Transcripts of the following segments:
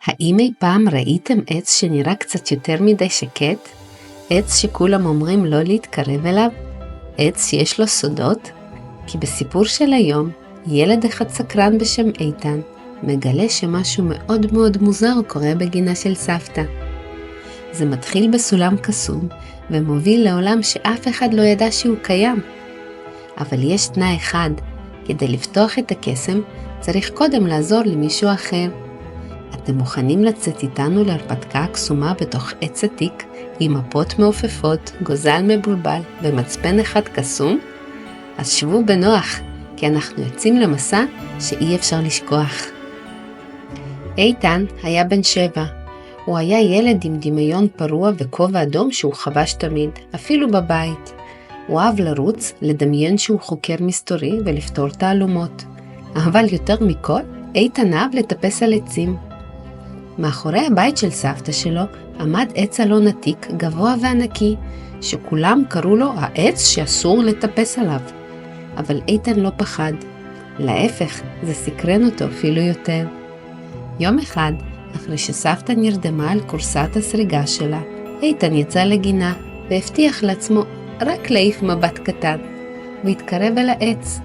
האם אי פעם ראיתם עץ שנראה קצת יותר מדי שקט? עץ שכולם אומרים לא להתקרב אליו? עץ שיש לו סודות? כי בסיפור של היום, ילד אחד סקרן בשם איתן מגלה שמשהו מאוד מאוד מוזר קורה בגינה של סבתא. זה מתחיל בסולם קסום ומוביל לעולם שאף אחד לא ידע שהוא קיים. אבל יש תנאי אחד, כדי לפתוח את הקסם צריך קודם לעזור למישהו אחר. אתם מוכנים לצאת איתנו להרפתקה קסומה בתוך עץ עתיק עם מפות מעופפות, גוזל מבולבל ומצפן אחד קסום? אז שבו בנוח, כי אנחנו יוצאים למסע שאי אפשר לשכוח. איתן היה בן 7. הוא היה ילד עם דמיון פרוע וכובע אדום שהוא חבש תמיד, אפילו בבית. הוא אהב לרוץ, לדמיין שהוא חוקר מסתורי ולפתור תעלומות. אבל יותר מכל, איתן אהב לטפס על עצים. מאחורי הבית של סבתא שלו עמד עץ אלון עתיק גבוה וענקי, שכולם קראו לו העץ שאסור לטפס עליו. אבל איתן לא פחד. להפך, זה סקרן אותו אפילו יותר. יום אחד, אחרי שסבתא נרדמה על כורסת הסריגה שלה, איתן יצא לגינה והבטיח לעצמו רק להעיף מבט קטן, והתקרב אל העץ.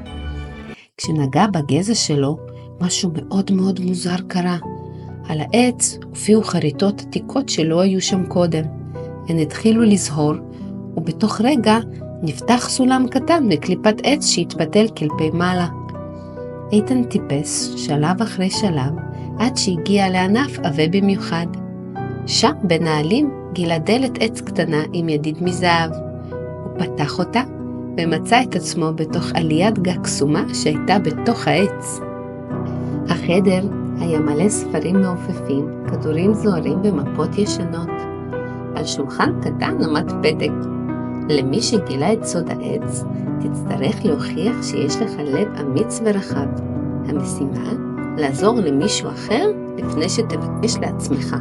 כשנגע בגזע שלו, משהו מאוד מאוד מוזר קרה. על העץ הופיעו חריטות עתיקות שלא היו שם קודם. הן התחילו לזהור, ובתוך רגע נפתח סולם קטן בקליפת עץ שהתפתל כלפי מעלה. איתן טיפס שלב אחרי שלב, עד שהגיע לענף עבה במיוחד. שם בין העלים גילה דלת עץ קטנה עם ידית מזהב. הוא פתח אותה ומצא את עצמו בתוך עליית גג קסומה שהייתה בתוך העץ. החדר היה מלא ספרים מעופפים, כדורים זוהרים ומפות ישנות. על שולחן קטן עמד פתק. למי שגילה את סוד העץ, תצטרך להוכיח שיש לך לב אמיץ ורחב. המשימה, לעזור למישהו אחר לפני שתבקש לעצמך.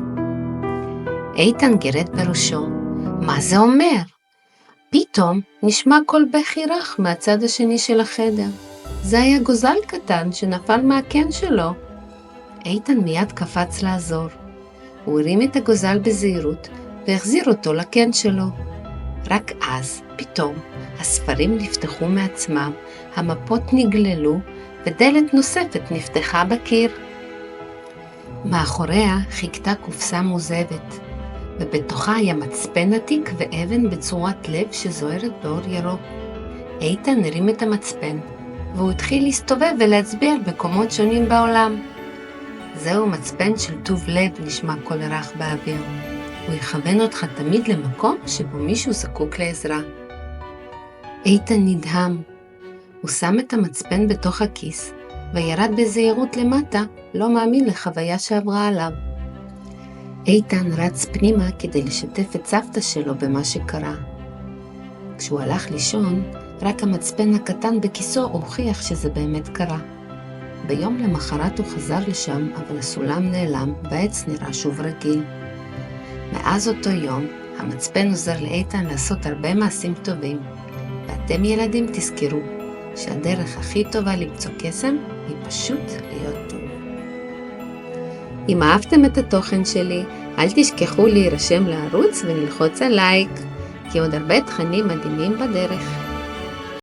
איתן גירד בראשו. מה זה אומר? פתאום נשמע קול בכי רך מהצד השני של החדר. זה היה גוזל קטן שנפל מהקן שלו. איתן מיד קפץ לעזור. הוא הרים את הגוזל בזהירות והחזיר אותו לקן שלו. רק אז, פתאום, הספרים נפתחו מעצמם, המפות נגללו ודלת נוספת נפתחה בקיר. מאחוריה חיכתה קופסה מוזבת, ובתוכה היה מצפן עתיק ואבן בצורת לב שזוהרת באור ירוק. איתן הרים את המצפן, והוא התחיל להסתובב ולהצביע על מקומות שונים בעולם. זהו מצפן של טוב לב, נשמע קול רך באוויר. הוא יכוון אותך תמיד למקום שבו מישהו זקוק לעזרה. איתן נדהם. הוא שם את המצפן בתוך הכיס, וירד בזהירות למטה, לא מאמין לחוויה שעברה עליו. איתן רץ פנימה כדי לשתף את סבתא שלו במה שקרה. כשהוא הלך לישון, רק המצפן הקטן בכיסו הוכיח שזה באמת קרה. ביום למחרת הוא חזר לשם, אבל הסולם נעלם והעץ נראה שוב רגיל. מאז אותו יום, המצפן עוזר לאיתן לעשות הרבה מעשים טובים. ואתם ילדים תזכרו שהדרך הכי טובה למצוא קסם היא פשוט להיות טוב. אם אהבתם את התוכן שלי, אל תשכחו להירשם לערוץ וללחוץ על לייק, כי עוד הרבה תכנים מדהימים בדרך.